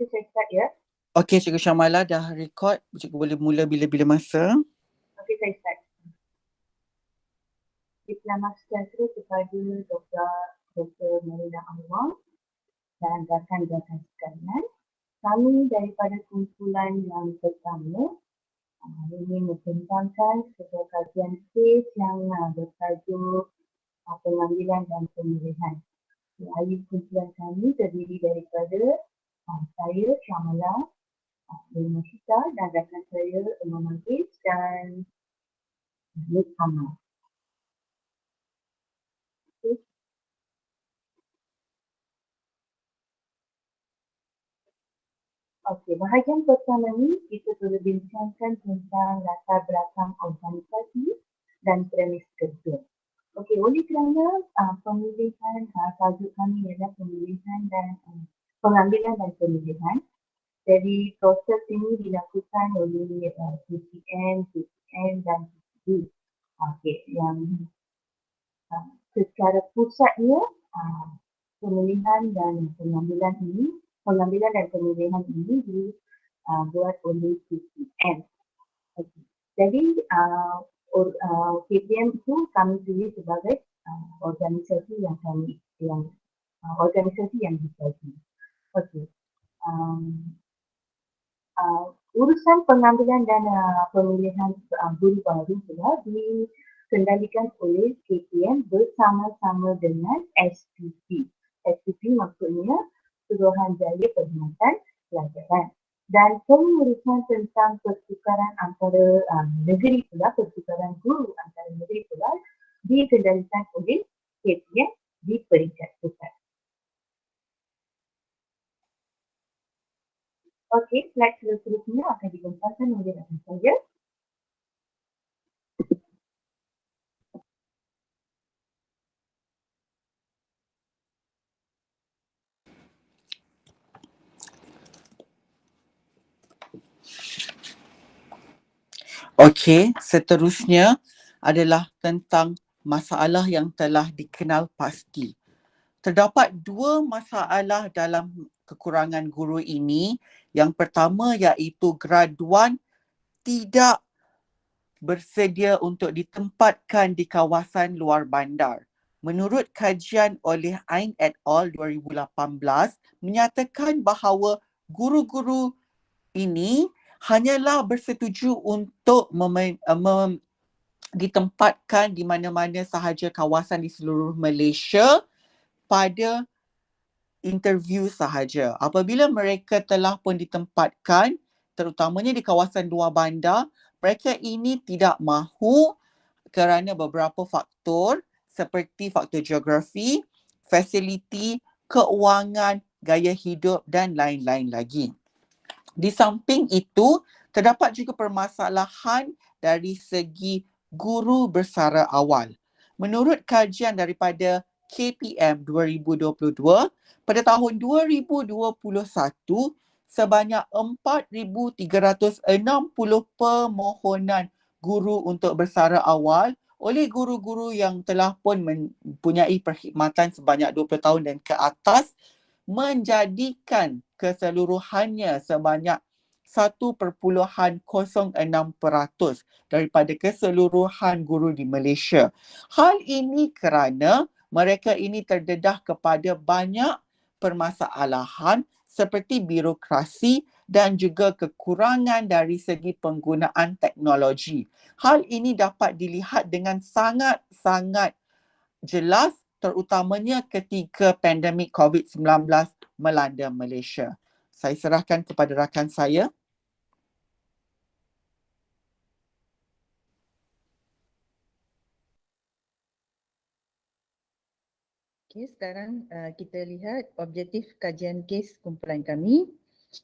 saya start ya. Okey, Cikgu Syamala dah record. Cikgu boleh mula bila-bila masa. Okey, saya start. Selamat sejahtera kepada Dr. Melina Anwar dan rakan-rakan sekalian. Kami daripada kumpulan yang pertama ingin membentangkan sebuah kajian kes yang bertajuk pengambilan dan pemilihan. Ahli kumpulan kami terdiri daripada saya, Syamala, Melina Syita dan rakan saya, Imam Aziz dan Nik Amal. Okey, bahagian pertama ni kita berbincangkan tentang latar belakang organisasi dan premis kerja. Okey, oleh kerana pemilihan, tajuk kami ialah pemilihan dan pengambilan dan pemilihan. Jadi proses ini dilakukan oleh PCN, PCN dan PCD. Okey, yang secara pusatnya pemilihan dan pengambilan dan pemilihan ini dibuat oleh PCN. Okay. Jadi PPM itu kami pilih sebagai organisasi yang dibagi. Okey. Urusan pengambilan dan pemilihan guru baru pula dikendalikan oleh KPM bersama-sama dengan SPP. SPP maksudnya Suruhanjaya Perkhidmatan Pelajaran. Dan pengurusan tentang pertukaran antara negeri pula, pertukaran guru antara negeri pula dikendalikan oleh KPM di peringkat pusat. Okey, slide seterusnya akan dibentangkan oleh rakan saya. Okey, seterusnya adalah tentang masalah yang telah dikenal pasti. Terdapat dua masalah dalam kekurangan guru ini. Yang pertama iaitu graduan tidak bersedia untuk ditempatkan di kawasan luar bandar. Menurut kajian oleh Ain et al. 2018 menyatakan bahawa guru-guru ini hanyalah bersetuju untuk ditempatkan di mana-mana sahaja kawasan di seluruh Malaysia pada interview sahaja. Apabila mereka telah pun ditempatkan, terutamanya di kawasan luar bandar, mereka ini tidak mahu kerana beberapa faktor seperti faktor geografi, fasiliti, keuangan, gaya hidup dan lain-lain lagi. Di samping itu, terdapat juga permasalahan dari segi guru bersara awal. Menurut kajian daripada KPM 2022, pada tahun 2021, sebanyak 4,360 permohonan guru untuk bersara awal oleh guru-guru yang telah pun mempunyai perkhidmatan sebanyak 20 tahun dan ke atas, menjadikan keseluruhannya sebanyak 1.06% daripada keseluruhan guru di Malaysia. Hal ini kerana mereka ini terdedah kepada banyak permasalahan seperti birokrasi dan juga kekurangan dari segi penggunaan teknologi. Hal ini dapat dilihat dengan sangat-sangat jelas terutamanya ketika pandemik COVID-19 melanda Malaysia. Saya serahkan kepada rakan saya. Okey, sekarang kita lihat objektif kajian kes kumpulan kami.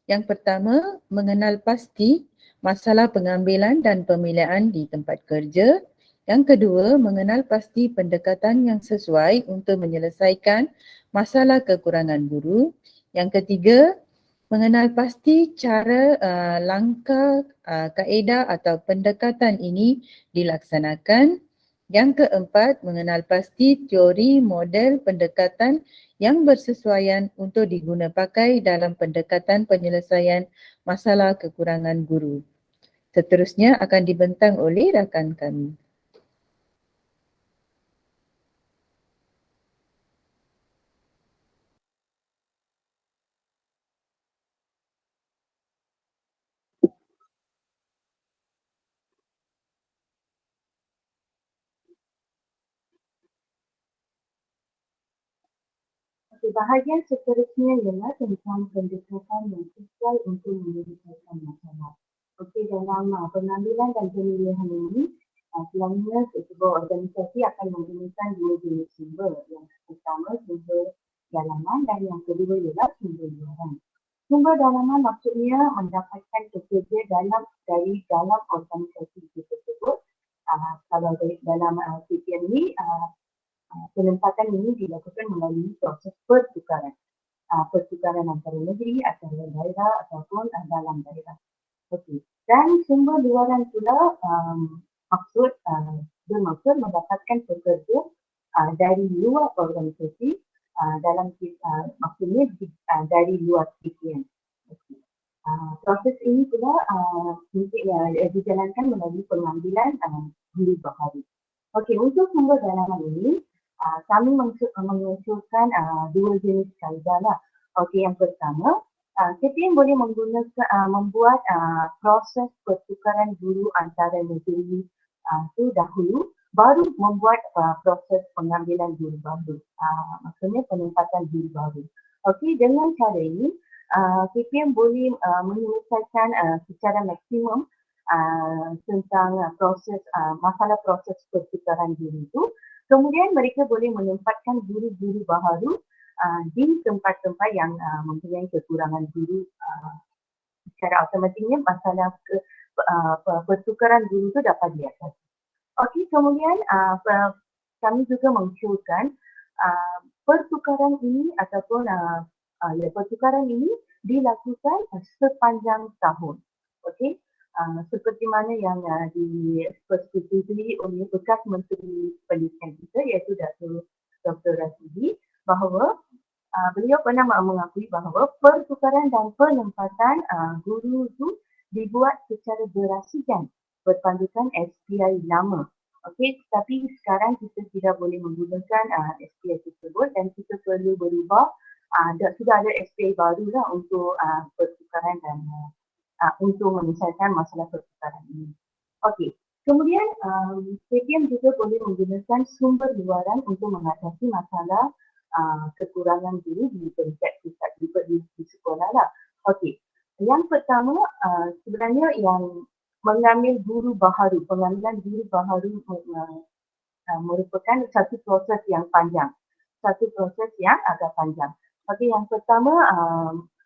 Yang pertama, mengenal pasti masalah pengambilan dan pemilihan di tempat kerja. Yang kedua, mengenal pasti pendekatan yang sesuai untuk menyelesaikan masalah kekurangan guru. Yang ketiga, mengenal pasti cara langkah, kaedah atau pendekatan ini dilaksanakan. Yang keempat, mengenal pasti teori model pendekatan yang bersesuaian untuk diguna pakai dalam pendekatan penyelesaian masalah kekurangan guru. Seterusnya akan dibentang oleh rakan kami. Okey, bahagian seterusnya ialah tentang pendekatan yang sesuai untuk menyelesaikan masalah. Okey, dalam pengambilan dan pemilihan ini, selalunya sebuah organisasi akan menggunakan dua jenis sumber. Yang pertama sumber dalaman dan yang kedua ialah sumber luaran. Sumber dalaman maksudnya mendapatkan pekerja dari dalam organisasi itu tersebut. Kalau dalam KPM ni, penempatan ini dilakukan melalui proses pertukaran. Pertukaran antara negeri, antara daerah ataupun dalam daerah. Okey. Dan sumber luaran pula bermaksud mendapatkan pekerja dari luar organisasi, maksudnya dari luar KPM. Okey. Proses ini pula dijalankan melalui pengambilan guru baharu. Okey, untuk sumber dalaman ini, kami mengusulkan dua jenis kaedah lah. Okey, yang pertama, KPM boleh membuat proses pertukaran guru antara negeri itu dahulu, baru membuat proses pengambilan guru baru. Maksudnya penempatan guru baru. Okey, dengan cara ini, KPM boleh menyelesaikan secara maksimum tentang masalah proses pertukaran guru itu. Kemudian mereka boleh menempatkan guru-guru baharu di tempat-tempat yang mempunyai kekurangan guru. Secara automatiknya masalah pertukaran guru itu dapat diatasi. Okey, kemudian kami juga mengusulkan pertukaran ini ataupun pertukaran ini dilakukan sepanjang tahun. Okey, seperti mana yang dipersetujui oleh bekas Menteri Pendidikan kita iaitu Dr. Rasidi, bahawa beliau pernah mengakui bahawa pertukaran dan penempatan guru itu dibuat secara berasigan berpandukan SPI lama. Okey, tapi sekarang kita tidak boleh menggunakan SPI tersebut dan kita perlu berubah. Sudah ada SPI baru lah untuk pertukaran dan untuk menyelesaikan masalah pertukaran ini. Okey, kemudian KPM juga boleh menggunakan sumber luaran untuk mengatasi masalah kekurangan guru di peringkat pusat di sekolah lah. Okey, yang pertama sebenarnya yang mengambil guru baharu, pengambilan guru baharu merupakan satu proses yang panjang. Satu proses yang agak panjang. Okey, yang pertama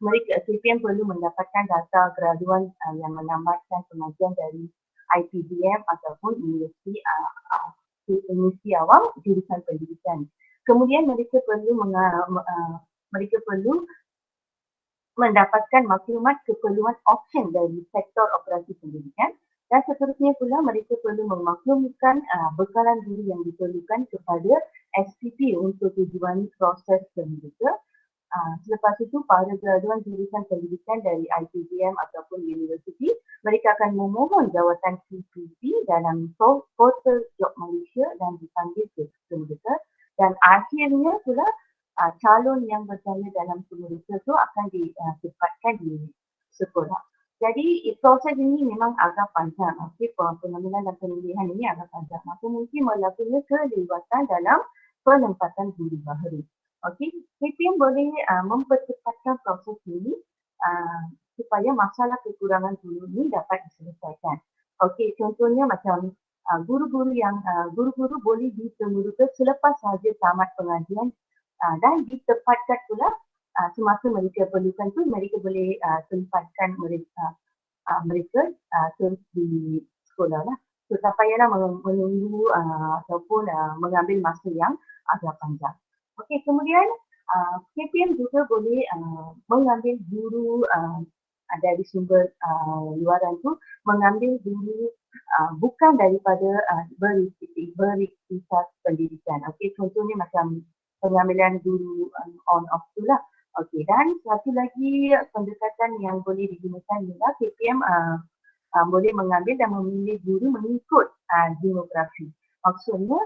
mereka KPM perlu mendapatkan data graduan yang menamatkan pengajian dari IPDM ataupun universiti awam jurusan pendidikan. Kemudian mereka perlu mendapatkan maklumat keperluan option dari sektor operasi pendidikan dan seterusnya pula mereka perlu memaklumkan bekalan guru yang diperlukan kepada SPP untuk tujuan proses mereka. Selepas itu, para graduan jurusan pendidikan dari IPDM ataupun universiti, mereka akan memohon jawatan PPP dalam portal Job Malaysia dan dipanggil ke mereka. Dan akhirnya pula, calon yang berjaya dalam pemeriksaan itu akan ditempatkan di sekolah. Jadi, proses ini memang agak panjang. Okey, pengambilan dan pemilihan ini agak panjang. Maka mungkin melakukannya kelewatan dalam penempatan guru baharu. Okey, KPM boleh mempercepatkan proses ini supaya masalah kekurangan guru ini dapat diselesaikan. Okey, contohnya macam guru-guru boleh ditemukan selepas sahaja tamat pengajian dan ditempatkan pula semasa mereka perlukan tu mereka boleh tempatkan mereka terus di sekolah lah. So, tak payahlah menunggu ataupun mengambil masa yang agak panjang. Okey, kemudian KPM juga boleh mengambil guru dari sumber luaran tu, mengambil guru bukan daripada beriktisas pendidikan. Okey, contohnya macam pengambilan guru on off tu lah. Okey, dan satu lagi pendekatan yang boleh digunakan ialah KPM boleh mengambil dan memilih guru mengikut demografi. Maksudnya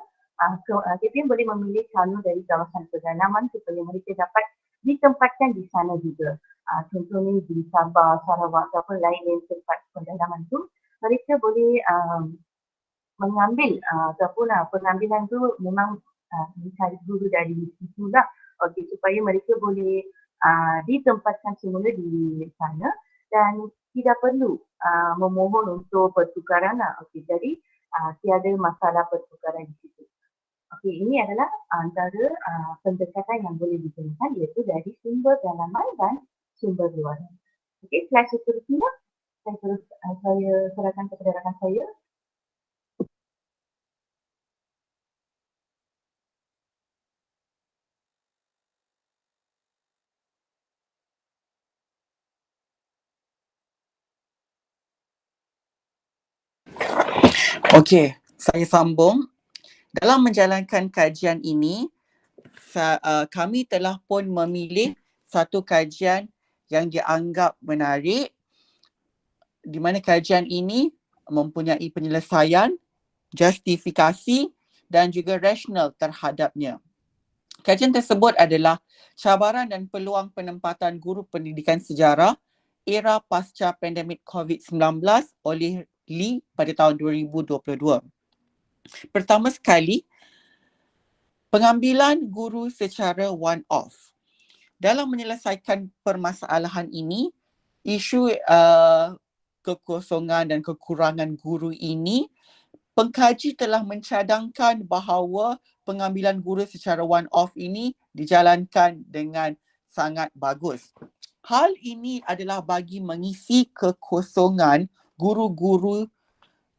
KPM boleh memilih calon dari kawasan pedalaman supaya mereka dapat ditempatkan di sana juga. Contohnya di Sabah, Sarawak ataupun lain-lain tempat pedalaman tu, mereka boleh mengambil ataupun pengambilan tu memang mencari guru dari situ lah. Okey, supaya mereka boleh ditempatkan semula di sana dan tidak perlu memohon untuk pertukaran lah. Okey, jadi tiada masalah pertukaran di situ. Okey, ini adalah antara pendekatan yang boleh digunakan iaitu dari sumber dalaman dan sumber luaran. Okey, slide seterusnya saya serahkan kepada rakan saya. Okey, saya sambung. Dalam menjalankan kajian ini, kami telah pun memilih satu kajian yang dianggap menarik, di mana kajian ini mempunyai penyelesaian, justifikasi dan juga rasional terhadapnya. Kajian tersebut adalah cabaran dan peluang penempatan guru pendidikan sejarah era pasca pandemik COVID-19 oleh Lee pada tahun 2022. Pertama sekali, pengambilan guru secara one-off. Dalam menyelesaikan permasalahan ini, isu kekosongan dan kekurangan guru ini, pengkaji telah mencadangkan bahawa pengambilan guru secara one-off ini dijalankan dengan sangat bagus. Hal ini adalah bagi mengisi kekosongan guru-guru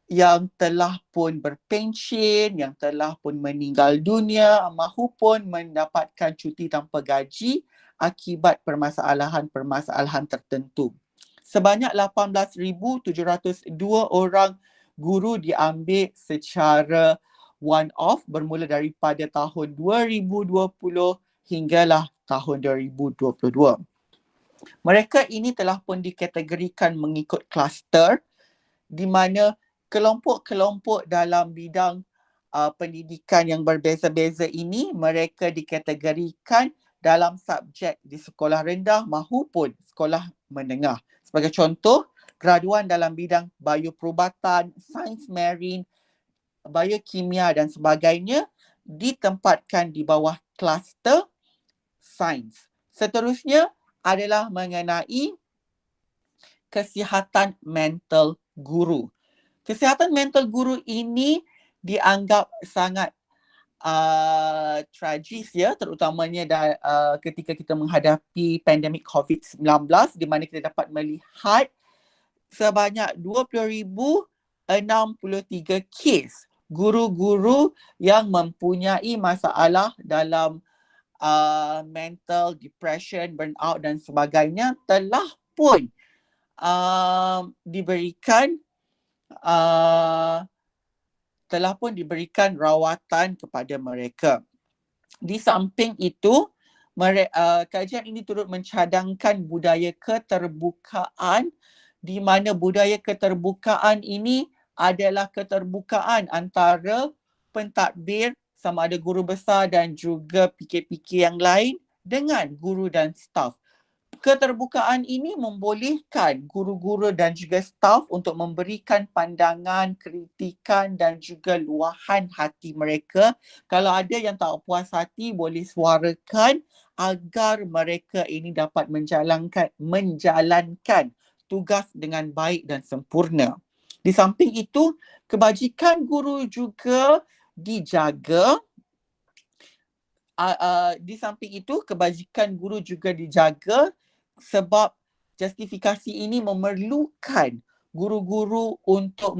yang telah pun berpension, yang telah pun meninggal dunia mahupun mendapatkan cuti tanpa gaji akibat permasalahan-permasalahan tertentu. Sebanyak 18,702 orang guru diambil secara one-off bermula daripada tahun 2020 hinggalah tahun 2022. Mereka ini telah pun dikategorikan mengikut kluster di mana kelompok-kelompok dalam bidang pendidikan yang berbeza-beza ini mereka dikategorikan dalam subjek di sekolah rendah mahupun sekolah menengah. Sebagai contoh, graduan dalam bidang bioperubatan, sains marine, biokimia dan sebagainya ditempatkan di bawah kluster sains. Seterusnya adalah mengenai kesihatan mental guru. Kesihatan mental guru ini dianggap sangat tragis ya, terutamanya ketika kita menghadapi pandemik COVID-19 di mana kita dapat melihat sebanyak 20,063 kes guru-guru yang mempunyai masalah dalam mental, depression, burnout dan sebagainya telah pun diberikan rawatan kepada mereka. Di samping itu, kajian ini turut mencadangkan budaya keterbukaan di mana budaya keterbukaan ini adalah keterbukaan antara pentadbir sama ada guru besar dan juga PK-PK yang lain dengan guru dan staf. Keterbukaan ini membolehkan guru-guru dan juga staf untuk memberikan pandangan, kritikan dan juga luahan hati mereka. Kalau ada yang tak puas hati, boleh suarakan agar mereka ini dapat menjalankan tugas dengan baik dan sempurna. Di samping itu, kebajikan guru juga dijaga. Sebab justifikasi ini memerlukan guru-guru untuk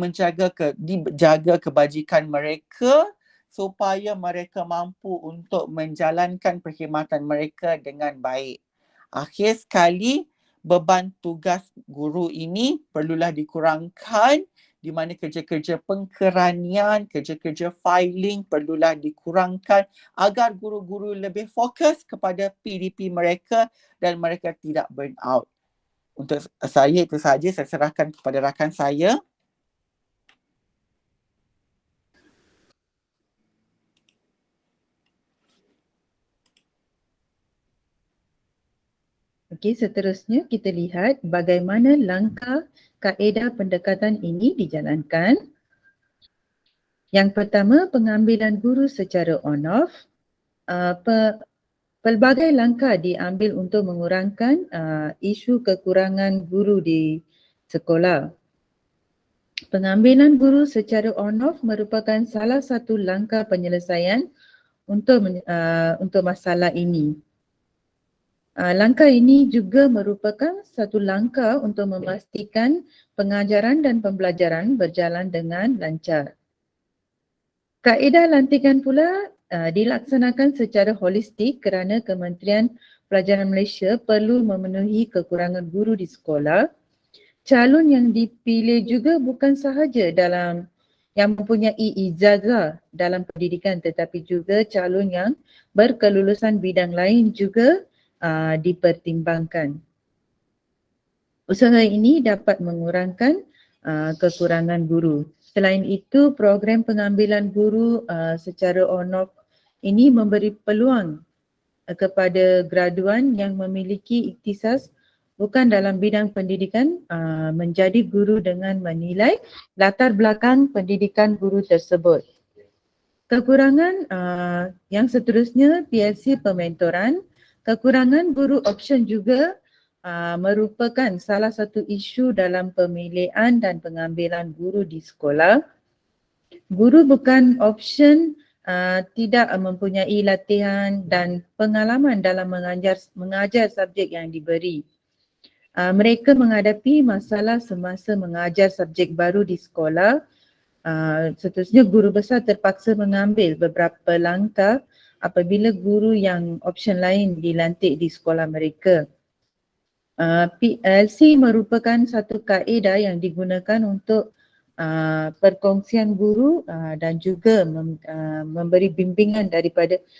dijaga kebajikan mereka supaya mereka mampu untuk menjalankan perkhidmatan mereka dengan baik. Akhir sekali, beban tugas guru ini perlulah dikurangkan di mana kerja-kerja pengkeranian, kerja-kerja filing perlulah dikurangkan agar guru-guru lebih fokus kepada PDP mereka dan mereka tidak burn out. Untuk saya itu sahaja, saya serahkan kepada rakan saya. Okey, seterusnya kita lihat bagaimana langkah kaedah pendekatan ini dijalankan. Yang pertama, pengambilan guru secara on-off. Pelbagai langkah diambil untuk mengurangkan isu kekurangan guru di sekolah. Pengambilan guru secara on-off merupakan salah satu langkah penyelesaian untuk masalah ini. Langkah ini juga merupakan satu langkah untuk memastikan pengajaran dan pembelajaran berjalan dengan lancar. Kaedah lantikan pula dilaksanakan secara holistik kerana Kementerian Pelajaran Malaysia perlu memenuhi kekurangan guru di sekolah. Calon yang dipilih juga bukan sahaja yang mempunyai ijazah dalam pendidikan, tetapi juga calon yang berkelulusan bidang lain juga dipertimbangkan. Usaha ini dapat mengurangkan kekurangan guru. Selain itu, program pengambilan guru secara on-off ini memberi peluang kepada graduan yang memiliki ikhtisas bukan dalam bidang pendidikan menjadi guru dengan menilai latar belakang pendidikan guru tersebut. Kekurangan yang seterusnya, PLC pementoran. Kekurangan guru option juga merupakan salah satu isu dalam pemilihan dan pengambilan guru di sekolah. Guru bukan option tidak mempunyai latihan dan pengalaman dalam mengajar subjek yang diberi. Mereka menghadapi masalah semasa mengajar subjek baru di sekolah. Seterusnya, guru besar terpaksa mengambil beberapa langkah apabila guru yang option lain dilantik di sekolah mereka. PLC merupakan satu kaedah yang digunakan untuk perkongsian guru dan juga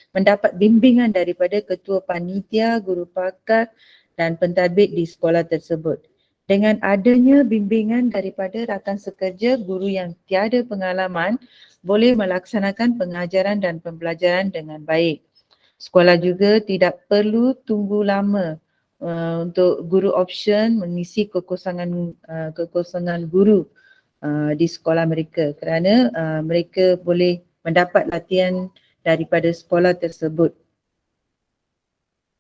mendapat bimbingan daripada ketua panitia, guru pakar dan pentadbir di sekolah tersebut. Dengan adanya bimbingan daripada rakan sekerja, guru yang tiada pengalaman boleh melaksanakan pengajaran dan pembelajaran dengan baik. Sekolah juga tidak perlu tunggu lama untuk guru option mengisi kekosongan guru di sekolah mereka kerana mereka boleh mendapat latihan daripada sekolah tersebut.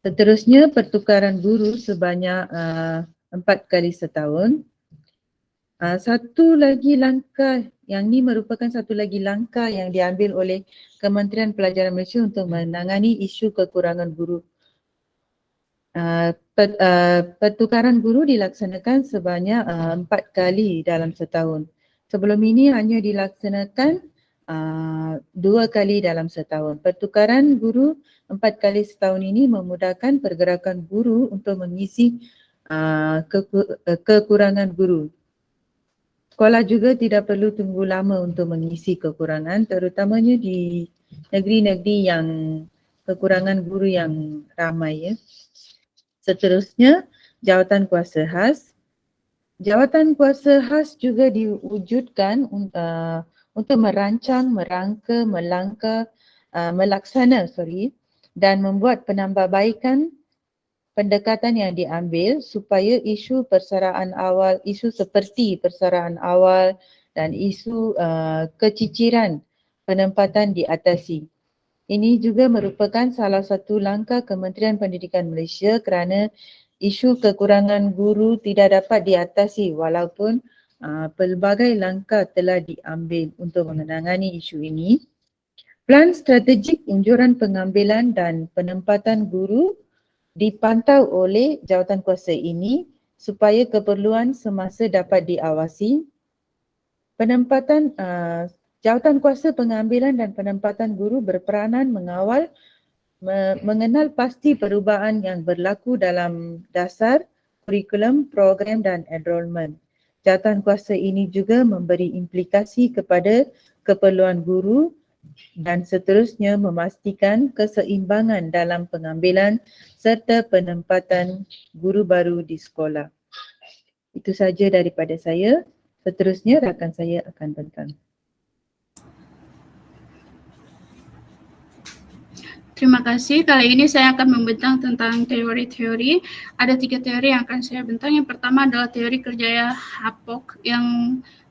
Seterusnya, pertukaran guru sebanyak 4 kali setahun. Satu lagi langkah, yang ini merupakan satu lagi langkah yang diambil oleh Kementerian Pelajaran Malaysia untuk menangani isu kekurangan guru. Pertukaran guru dilaksanakan sebanyak 4 kali dalam setahun. Sebelum ini hanya dilaksanakan 2 kali dalam setahun. Pertukaran guru 4 kali setahun ini memudahkan pergerakan guru untuk mengisi kekurangan guru. Sekolah juga tidak perlu tunggu lama untuk mengisi kekurangan, terutamanya di negeri-negeri yang kekurangan guru yang ramai. Ya. Seterusnya, jawatan kuasa khas. Jawatan kuasa khas juga diwujudkan untuk merancang, merangka, melaksana dan membuat penambahbaikan pendekatan yang diambil supaya isu seperti persaraan awal dan isu keciciran penempatan diatasi. Ini juga merupakan salah satu langkah Kementerian Pendidikan Malaysia kerana isu kekurangan guru tidak dapat diatasi walaupun pelbagai langkah telah diambil untuk menangani isu ini. Plan strategik anjuran pengambilan dan penempatan guru dipantau oleh jawatan kuasa ini supaya keperluan semasa dapat diawasi. Jawatan kuasa pengambilan dan penempatan guru berperanan mengawal mengenal pasti perubahan yang berlaku dalam dasar, kurikulum, program dan enrolment. Jawatan kuasa ini juga memberi implikasi kepada keperluan guru dan seterusnya memastikan keseimbangan dalam pengambilan serta penempatan guru baru di sekolah. Itu saja daripada saya. Seterusnya rakan saya akan bentang. Terima kasih. Kali ini saya akan membentang tentang teori-teori. Ada 3 teori yang akan saya bentang. Yang pertama adalah teori kerja Hapok, yang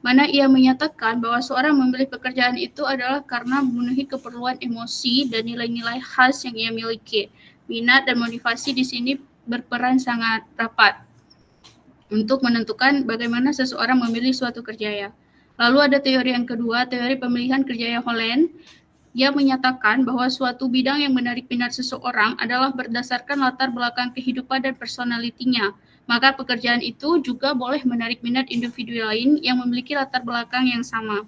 mana ia menyatakan bahwa seorang memilih pekerjaan itu adalah karena memenuhi keperluan emosi dan nilai-nilai khas yang ia miliki. Minat dan motivasi di sini berperan sangat rapat untuk menentukan bagaimana seseorang memilih suatu kerjaya. Lalu ada teori yang kedua, teori pemilihan kerjaya Holland. Ia menyatakan bahwa suatu bidang yang menarik minat seseorang adalah berdasarkan latar belakang kehidupan dan personalitinya. Maka pekerjaan itu juga boleh menarik minat individu lain yang memiliki latar belakang yang sama.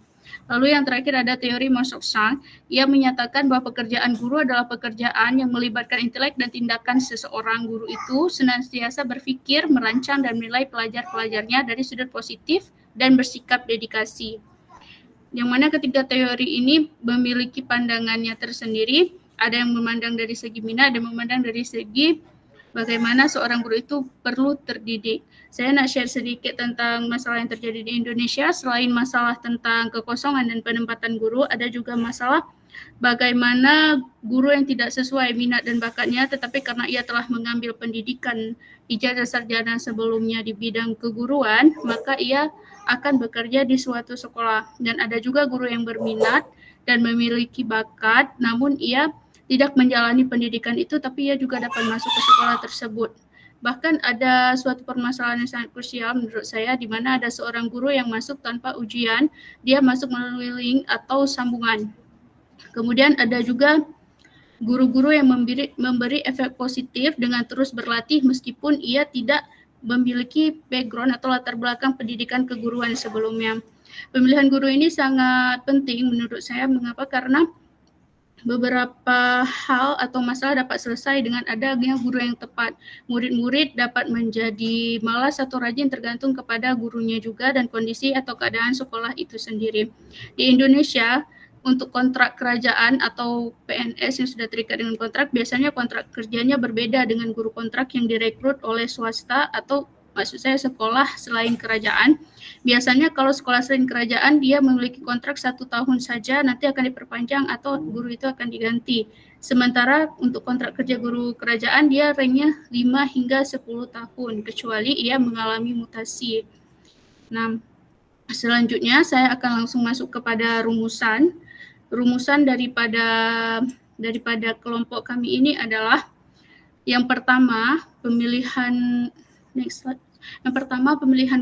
Lalu yang terakhir ada teori Mosoksan. Ia menyatakan bahwa pekerjaan guru adalah pekerjaan yang melibatkan intelek dan tindakan seseorang. Guru itu senantiasa berpikir, merancang, dan menilai pelajar-pelajarnya dari sudut positif dan bersikap dedikasi. Yang mana ketiga teori ini memiliki pandangannya tersendiri. Ada yang memandang dari segi minat dan memandang dari segi bagaimana seorang guru itu perlu terdidik. Saya nak share sedikit tentang masalah yang terjadi di Indonesia. Selain masalah tentang kekosongan dan penempatan guru, ada juga masalah bagaimana guru yang tidak sesuai minat dan bakatnya, tetapi karena ia telah mengambil pendidikan ijazah sarjana sebelumnya di bidang keguruan, maka ia akan bekerja di suatu sekolah. Dan ada juga guru yang berminat dan memiliki bakat, namun ia tidak menjalani pendidikan itu, tapi ia juga dapat masuk ke sekolah tersebut. Bahkan ada suatu permasalahan yang sangat krusial menurut saya, di mana ada seorang guru yang masuk tanpa ujian, dia masuk melalui link atau sambungan. Kemudian ada juga guru-guru yang memberi efek positif dengan terus berlatih meskipun ia tidak memiliki background atau latar belakang pendidikan keguruan sebelumnya. Pemilihan guru ini sangat penting menurut saya. Mengapa? Karena beberapa hal atau masalah dapat selesai dengan adanya guru yang tepat. Murid-murid dapat menjadi malas atau rajin tergantung kepada gurunya juga dan kondisi atau keadaan sekolah itu sendiri. Di Indonesia, untuk kontrak kerajaan atau PNS yang sudah terikat dengan kontrak, biasanya kontrak kerjanya berbeda dengan guru kontrak yang direkrut oleh swasta atau maksud saya sekolah selain kerajaan. Biasanya kalau sekolah selain kerajaan dia memiliki kontrak 1 tahun saja, nanti akan diperpanjang atau guru itu akan diganti. Sementara untuk kontrak kerja guru kerajaan dia ranknya 5 hingga 10 tahun, kecuali ia mengalami mutasi. Nah, selanjutnya saya akan langsung masuk kepada rumusan. Rumusan daripada kelompok kami ini adalah yang pertama, pemilihan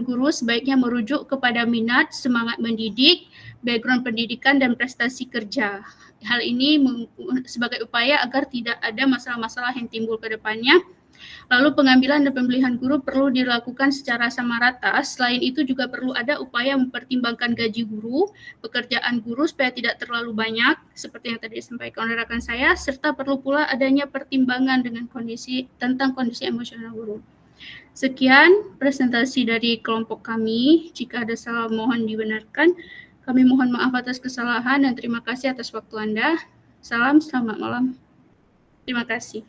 guru sebaiknya merujuk kepada minat, semangat mendidik, background pendidikan, dan prestasi kerja. Hal ini sebagai upaya agar tidak ada masalah-masalah yang timbul ke depannya. Lalu pengambilan dan pemilihan guru perlu dilakukan secara sama rata. Selain itu juga perlu ada upaya mempertimbangkan gaji guru, pekerjaan guru supaya tidak terlalu banyak, seperti yang tadi disampaikan oleh rekan saya, serta perlu pula adanya pertimbangan dengan kondisi emosional guru. Sekian presentasi dari kelompok kami. Jika ada salah mohon dibenarkan. Kami mohon maaf atas kesalahan dan terima kasih atas waktu Anda. Salam, selamat malam. Terima kasih.